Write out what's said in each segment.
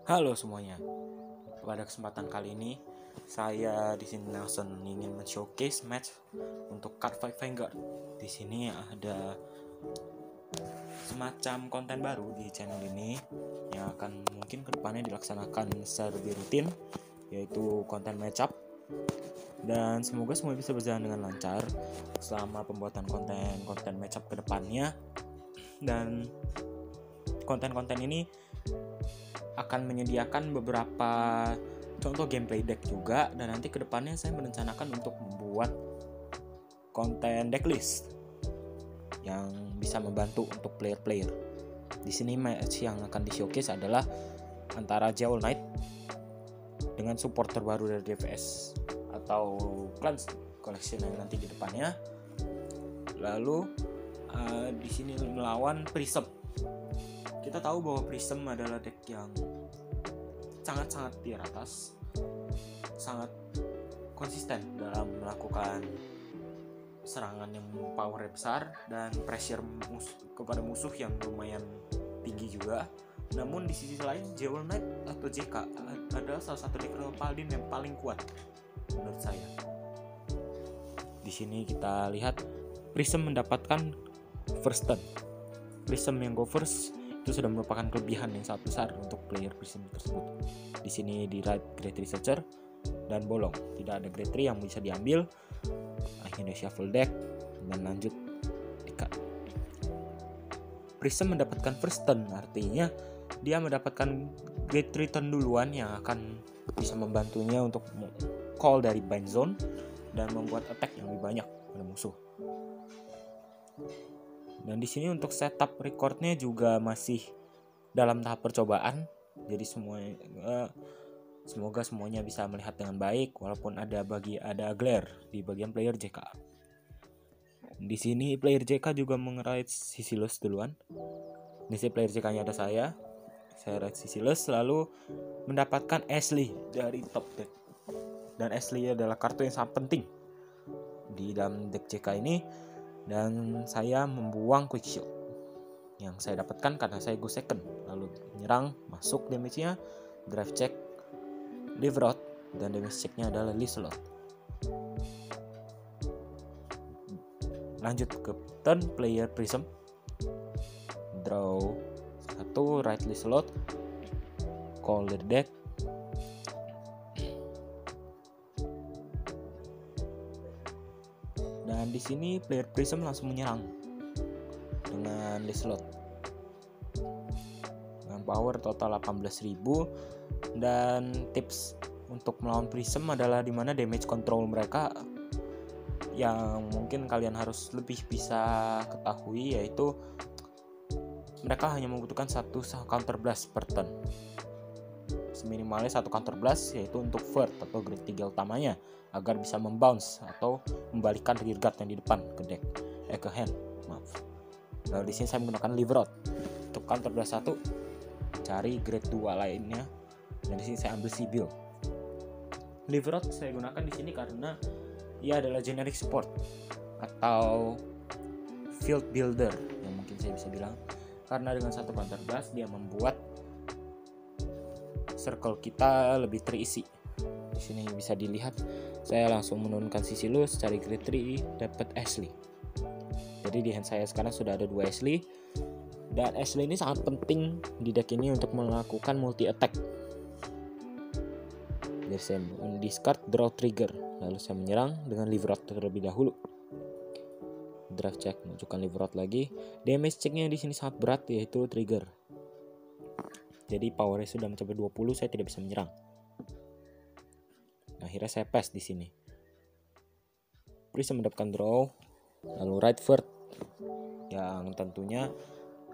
Halo semuanya. Pada kesempatan kali ini, saya di sini Nelson ingin men-showcase match untuk Card Fight Vanguard. Di sini ada semacam konten baru di channel ini yang akan mungkin kedepannya dilaksanakan secara lebih rutin, yaitu konten matchup. Dan semoga semua bisa berjalan dengan lancar selama pembuatan konten matchup kedepannya. Dan konten-konten ini akan menyediakan beberapa contoh gameplay deck juga, dan nanti kedepannya saya merencanakan untuk membuat konten decklist yang bisa membantu untuk player-player. Di sini match yang akan di-showcase adalah antara Jewel Knight dengan support terbaru dari DPS atau Clans Collection yang nanti di depannya. Lalu di sini melawan Prism. Kita tahu bahwa Prism adalah deck yang sangat-sangat di atas, sangat konsisten dalam melakukan serangan yang power besar dan pressure kepada musuh yang lumayan tinggi juga. Namun di sisi lain, Jewel Knight atau JK adalah salah satu deck Paladin yang paling kuat menurut saya. Di sini kita lihat Prism mendapatkan first turn. Prism yang go first itu sudah merupakan kelebihan yang sangat besar untuk player Prism tersebut. Di sini di right Great Researcher dan bolong, tidak ada Great 3 yang bisa diambil. Akhirnya shuffle deck dan lanjut di cut. Prism mendapatkan first turn, artinya dia mendapatkan Great 3 turn duluan yang akan bisa membantunya untuk call dari bind zone dan membuat attack yang lebih banyak pada musuh. Dan di sini untuk setup recordnya juga masih dalam tahap percobaan. Jadi semoga semuanya bisa melihat dengan baik walaupun ada glare di bagian player JK. Di sini player JK juga mengerait Sisilus duluan. Di sini player JK-nya ada saya write Sisilus, lalu mendapatkan Ashley dari top deck. Dan Ashley adalah kartu yang sangat penting di dalam deck JK ini. Dan saya membuang quick shield yang saya dapatkan karena saya go second, lalu menyerang, masuk damage-nya, drive check, live rot, dan damage check-nya adalah Liselot. Lanjut ke turn player Prism, draw 1 right Liselot, call the deck, dan di sini player Prism langsung menyerang dengan Liselot dengan power total 18.000. Dan tips untuk melawan Prism adalah dimana damage control mereka yang mungkin kalian harus lebih bisa ketahui, yaitu mereka hanya membutuhkan satu counter blast per turn, seminimalnya satu counter blast, yaitu untuk Vert atau grade 3 utamanya, agar bisa membounce atau membalikkan rear guard yang di depan ke deck ke hand. Lalu di sini saya menggunakan Live Rot untuk counter blast 1, cari grade 2 lainnya, dan di sini saya ambil Sibyl. Live Rot saya gunakan di sini karena ia adalah generic support atau field builder yang mungkin saya bisa bilang, karena dengan satu counter blast dia membuat circle kita lebih terisi. Di sini bisa dilihat saya langsung menurunkan Sisilus, cari grade 3, dapat Ashley. Jadi di hand saya sekarang sudah ada 2 Ashley, dan Ashley ini sangat penting di deck ini untuk melakukan multi attack. Jadi saya discard draw trigger, lalu saya menyerang dengan Live Rot terlebih dahulu. Drive check, munculkan Live Rot lagi. Damage checknya di sini sangat berat, yaitu trigger. Jadi powernya sudah mencapai 20, saya tidak bisa menyerang. Akhirnya saya pass di sini. Prism mendapatkan draw, lalu right Vert yang tentunya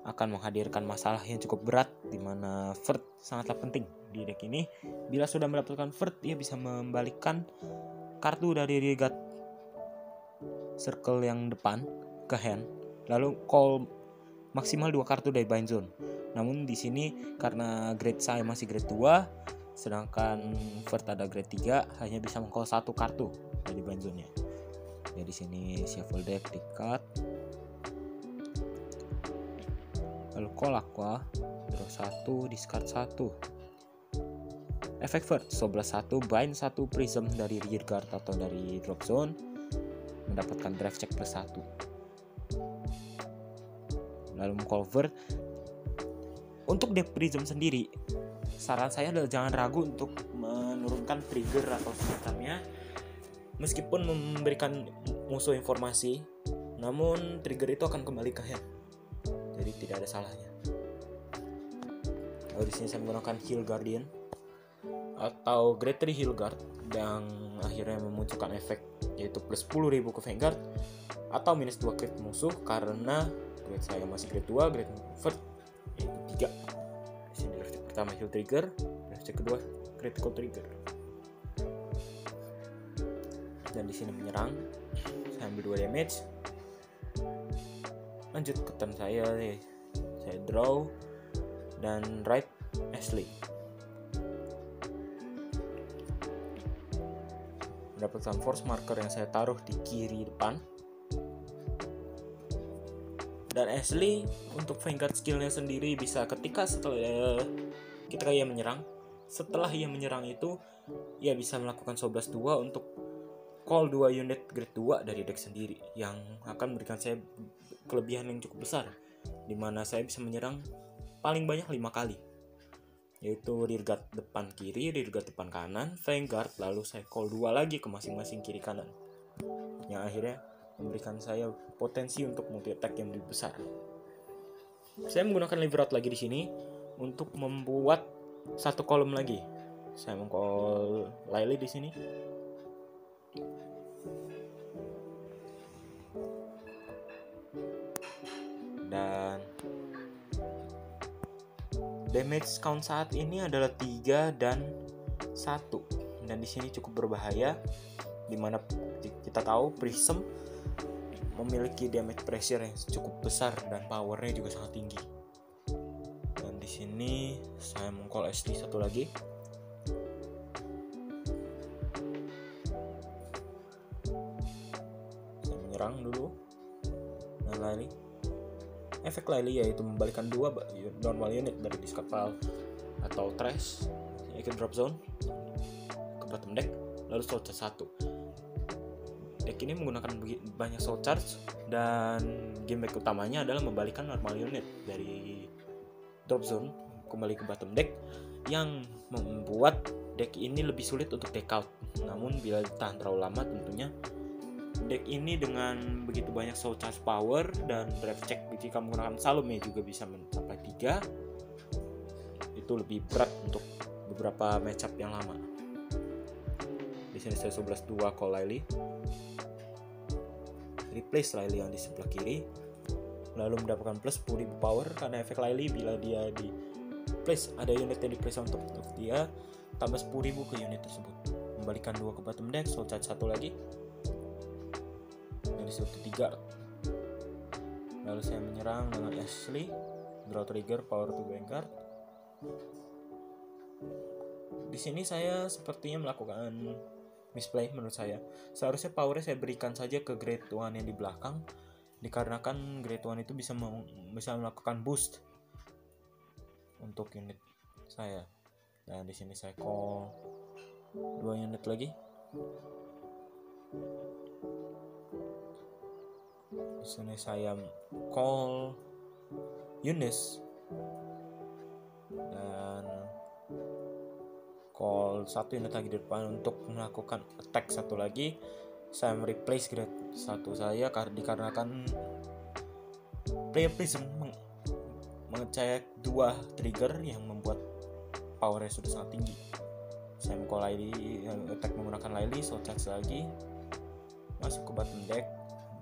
akan menghadirkan masalah yang cukup berat, di mana Vert sangatlah penting di deck ini. Bila sudah mendapatkan Vert, ia bisa membalikkan kartu dari rear guard circle yang depan ke hand, lalu call maksimal 2 kartu dari bind zone. Namun di sini karena grade saya masih grade 2, sedangkan Vert ada grade 3, hanya bisa meng-call 1 kartu dari bind zone-nya. Jadi sini shuffle deck, di cut, lalu call Aqua, draw 1, discard 1. Efek Vert, Soul Blast 1, bind 1 Prism dari rear guard atau dari drop zone, mendapatkan drive check plus 1. Lalu call Vert. Untuk deck Prism sendiri, saran saya adalah jangan ragu untuk menurunkan trigger atau semacamnya. Meskipun memberikan musuh informasi, namun trigger itu akan kembali ke hand, jadi tidak ada salahnya. Lalu di sini saya menggunakan Heal Guardian atau Grade 3 Heal Guard yang akhirnya memunculkan efek yaitu plus 10.000 ke Vanguard atau minus 2 crit musuh karena grade saya masih grade 2, grade Vert yaitu 3. Di sini drive pertama Heal Trigger, drive kedua Critical Trigger. Dan di sini menyerang, saya ambil 2 damage. Lanjut ke turn saya draw dan right Ashley. Mendapatkan force marker yang saya taruh di kiri depan. Dan Ashley untuk Vanguard skillnya sendiri bisa ketika ia menyerang. Setelah ia menyerang itu, ia bisa melakukan Soul Blast 2 untuk call 2 unit grade 2 dari deck sendiri yang akan memberikan saya kelebihan yang cukup besar, dimana saya bisa menyerang paling banyak 5 kali, yaitu rear guard depan kiri, rear guard depan kanan, Vanguard, lalu saya call 2 lagi ke masing-masing kiri kanan, yang akhirnya memberikan saya potensi untuk multi attack yang lebih besar. Saya menggunakan Lever Out lagi di sini untuk membuat satu kolom lagi. Saya meng-call Lily di sini. Dan damage count saat ini adalah 3 dan 1. Dan di sini cukup berbahaya, dimana kita tahu Prism memiliki damage pressure yang cukup besar dan powernya juga sangat tinggi. Dan di sini saya meng-call SD satu lagi. Saya menyerang dulu dan Lily. Efek Lily yaitu membalikan 2 normal unit dari discard pile atau trash ke drop zone ke bottom deck, lalu soul charge 1. Deck ini menggunakan banyak soul charge dan gimmick utamanya adalah membalikan normal unit dari drop zone kembali ke bottom deck yang membuat deck ini lebih sulit untuk deck out. Namun bila ditahan terlalu lama, tentunya deck ini dengan begitu banyak soul charge power dan drive check jika menggunakan Salome juga bisa mencapai 3. Itu lebih berat untuk beberapa matchup yang lama. Di sini saya 11-2 call Lily. Replace Lily yang di sebelah kiri, lalu mendapatkan plus 10.000 power karena efek Lily bila dia di place, ada unit yang di place untuk dia, tambah 10.000 ke unit tersebut. Membalikan 2 ke bottom deck, soul charge 1 lagi. Dari situ 3. Lalu saya menyerang dengan Ashley, draw trigger, power to Vanguard. Di sini saya sepertinya melakukan misplay menurut saya. Seharusnya powernya saya berikan saja ke grade 1 yang di belakang, dikarenakan grade 1 itu bisa melakukan boost untuk unit saya. Dan di sini saya call 2 unit lagi. Di sini saya call Eunice dan call 1 unit lagi di depan untuk melakukan attack 1 lagi. Saya mereplace grade 1 saya dikarenakan player Prism mengecek 2 trigger yang membuat powernya sudah sangat tinggi. Saya call Lily, attack menggunakan Lily, soul charge lagi, masuk ke bottom deck,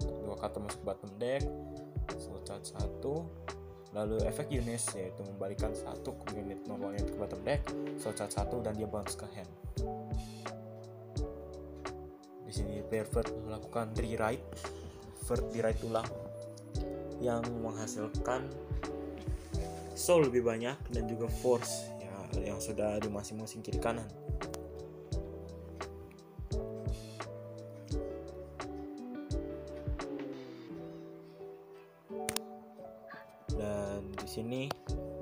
2 kata masuk ke bottom deck, soul charge 1. Lalu efek Eunice yaitu membalikan 1 unit normal unit ke bottom deck, soul charge 1 dan dia bounce ke hand. Di sini player Vert melakukan rewrite, Vert rewrite ulang yang menghasilkan soul lebih banyak dan juga force ya, yang sudah di masing-masing kiri kanan. Dan di sini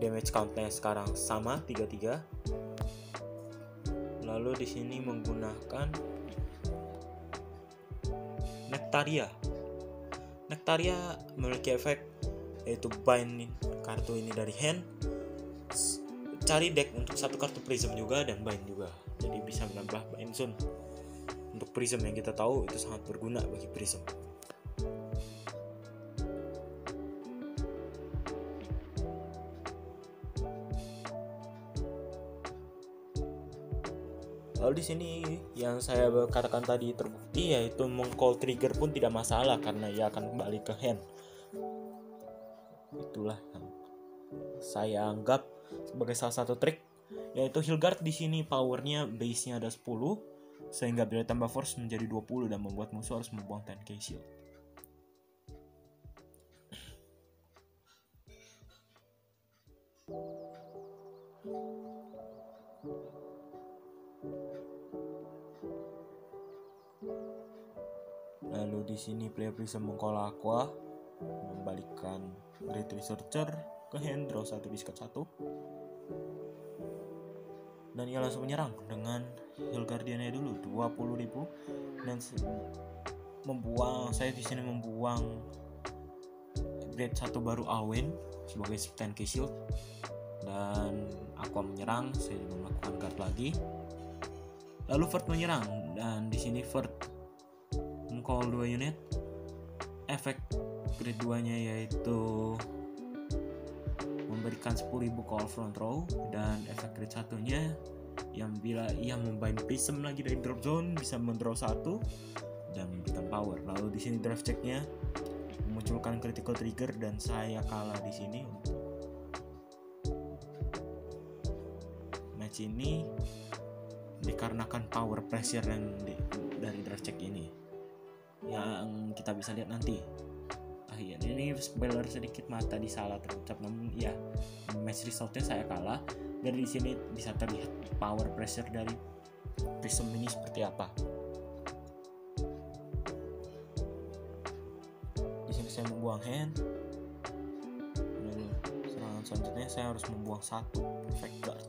damage count-nya sekarang sama 33. Lalu di sini menggunakan Nectaria. Nectaria memiliki efek yaitu bind kartu ini dari hand, cari deck untuk satu kartu prism juga dan bind juga. Jadi bisa menambah bind zone untuk prism yang kita tahu itu sangat berguna bagi prism. Lalu di sini yang saya katakan tadi terbukti, yaitu meng-call trigger pun tidak masalah karena ia akan kembali ke hand. Itulah yang saya anggap sebagai salah satu trik, yaitu Hilgard di sini powernya base-nya ada 10 sehingga bila tambah force menjadi 20 dan membuat musuh harus membuang 10k shield. Lalu di sini player bisa meng-call Aqua, membalikkan Great Researcher ke hand, draw 1 discard 1. Dan ia langsung menyerang dengan Hilgardiannya dulu 20.000 dan saya di sini membuang Great 1 baru Alwyn sebagai 10k shield. Dan Aqua menyerang, saya melakukan guard lagi. Lalu Vert menyerang dan di sini Vert call 2 unit. Efek grade 2 nya yaitu memberikan 10.000 call front row, dan efek grade 1 nya yang bila ia membind prism lagi dari drop zone bisa mendraw 1 dan memberikan power. Lalu di sini draft check-nya memunculkan critical trigger dan saya kalah di sini. Match ini dikarenakan power pressure yang dari draft check ini yang kita bisa lihat nanti. Akhirnya ini spoiler sedikit, mata disalah terucap, namun ya match resultnya saya kalah. Dan di sini bisa terlihat power pressure dari prism ini seperti apa. Di sini saya membuang hand. Dan serangan selanjutnya saya harus membuang 1 perfect guard.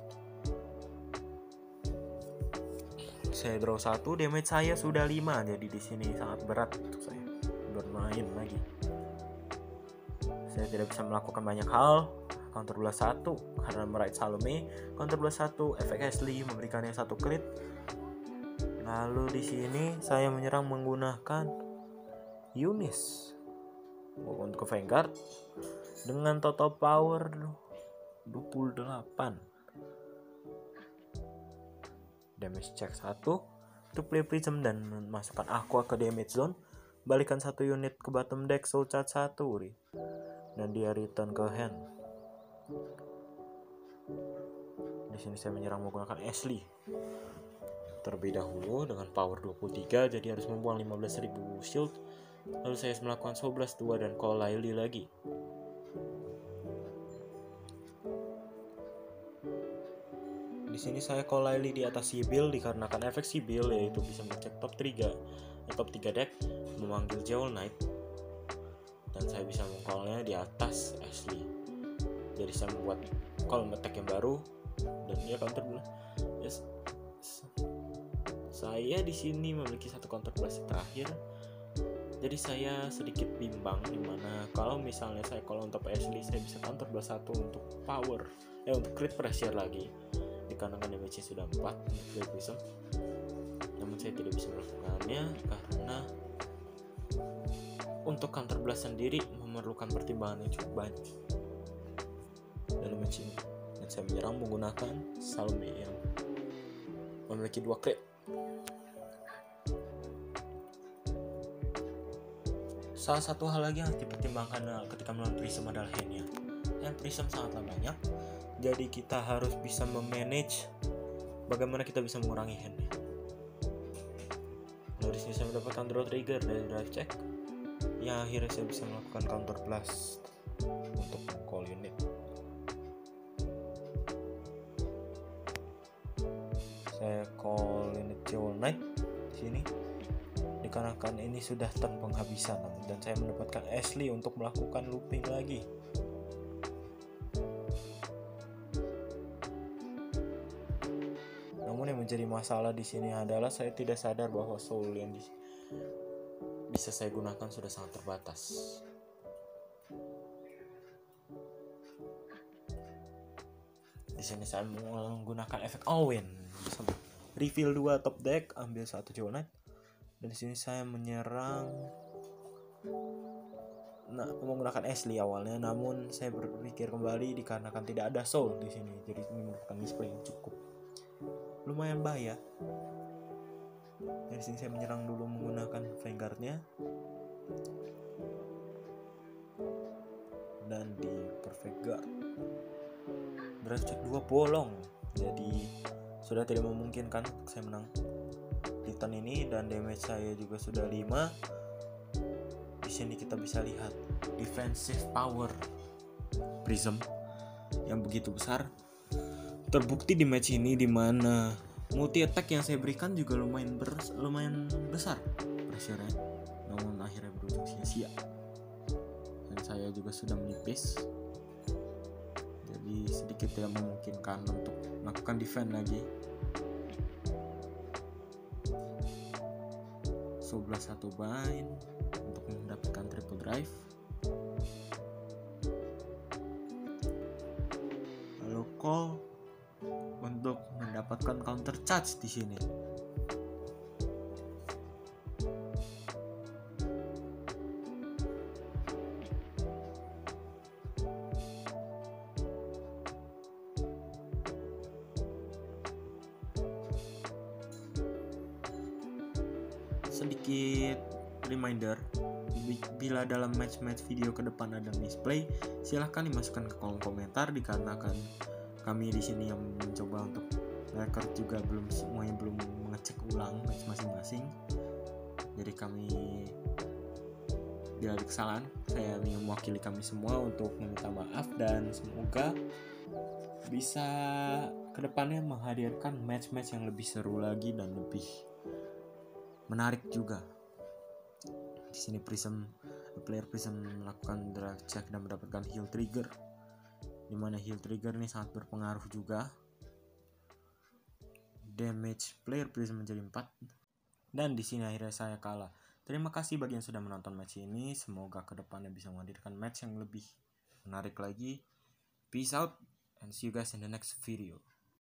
Saya draw 1, damage saya sudah 5, jadi di sini sangat berat untuk saya bermain lagi. Saya tidak bisa melakukan banyak hal. Counter bola 1 karena meraih Salome, counter bola 1 efek Ashley memberikannya 1 crit. Lalu di sini saya menyerang menggunakan Eunice untuk Vanguard dengan total power 28. Damage check 1 untuk play prism dan masukkan Aqua ke damage zone. Balikan 1 unit ke bottom deck, soul charge 1 dan dia return ke hand. Di sini saya menyerang menggunakan Ashley terlebih dahulu dengan power 23, jadi harus membuang 15.000 shield. Lalu saya melakukan soul blast 2 dan call Lily lagi. Di sini saya call Lily di atas Sibyl dikarenakan efek Sibyl yaitu bisa mengecek top 3 deck, memanggil Jewel Knight, dan saya bisa meng-callnya di atas Ashley. Jadi saya membuat call attack yang baru dan dia counter blast. Yes. Saya di sini memiliki 1 counter blast terakhir. Jadi saya sedikit bimbang dimana kalau misalnya saya call untuk Ashley, saya bisa counter blast 1 untuk power, untuk crit pressure lagi. Dikarenakan damage-nya sudah 4 untuk prism. Namun saya tidak bisa melakukannya karena untuk counter blast sendiri memerlukan pertimbangan yang cukup banyak dalam match ini. Dan saya menyerang menggunakan Salome yang memiliki 2 crit. Salah satu hal lagi yang dipertimbangkan ketika melawan prism adalah hand-nya. Hand prism sangatlah banyak, jadi kita harus bisa memanage bagaimana kita bisa mengurangi hand-nya. Lalu di sini saya mendapatkan draw trigger dari drive check. Ya akhirnya saya bisa melakukan counter blast untuk call unit. Saya call unit Jewel Knight di sini dikarenakan ini sudah turn penghabisan, dan saya mendapatkan Ashley untuk melakukan looping lagi. Namun yang menjadi masalah di sini adalah saya tidak sadar bahwa soul yang bisa saya gunakan sudah sangat terbatas. Di sini saya menggunakan efek Owen. Reveal 2 top deck, ambil 1 Jewel Knight. Dan di sini saya menyerang menggunakan Ashley awalnya, namun saya berpikir kembali dikarenakan tidak ada soul di sini. Jadi ini merupakan misplay yang cukup lumayan bahaya. Dari sini saya menyerang dulu menggunakan Vanguard-nya. Dan di Perfect Guard drive check 2 bolong. Jadi sudah tidak memungkinkan saya menang di turn ini, dan damage saya juga sudah 5. Di sini kita bisa lihat defensive power Prism yang begitu besar terbukti di match ini, di mana multi attack yang saya berikan juga lumayan besar pressure-nya, namun akhirnya berujung sia-sia. Dan saya juga sudah menipis, jadi sedikit tidak memungkinkan untuk melakukan defense lagi. 11 1 bind untuk mendapatkan triple drive. Lalu call untuk mendapatkan counter charge di sini. Sedikit reminder, bila dalam match-match video ke depan ada misplay, silahkan dimasukkan ke kolom komentar, dikarenakan kami di sini yang mencoba untuk record juga belum mengecek ulang match masing-masing. Jadi kami bila ada kesalahan, saya ingin mewakili kami semua untuk meminta maaf, dan semoga bisa kedepannya menghadirkan match-match yang lebih seru lagi dan lebih menarik juga. Di sini player Prism melakukan drive check dan mendapatkan heal trigger, dimana heal trigger ini sangat berpengaruh juga. Damage player Prism menjadi 4, dan di sini akhirnya saya kalah. Terima kasih bagi yang sudah menonton match ini. Semoga kedepannya bisa menghadirkan match yang lebih menarik lagi. Peace out and see you guys in the next video.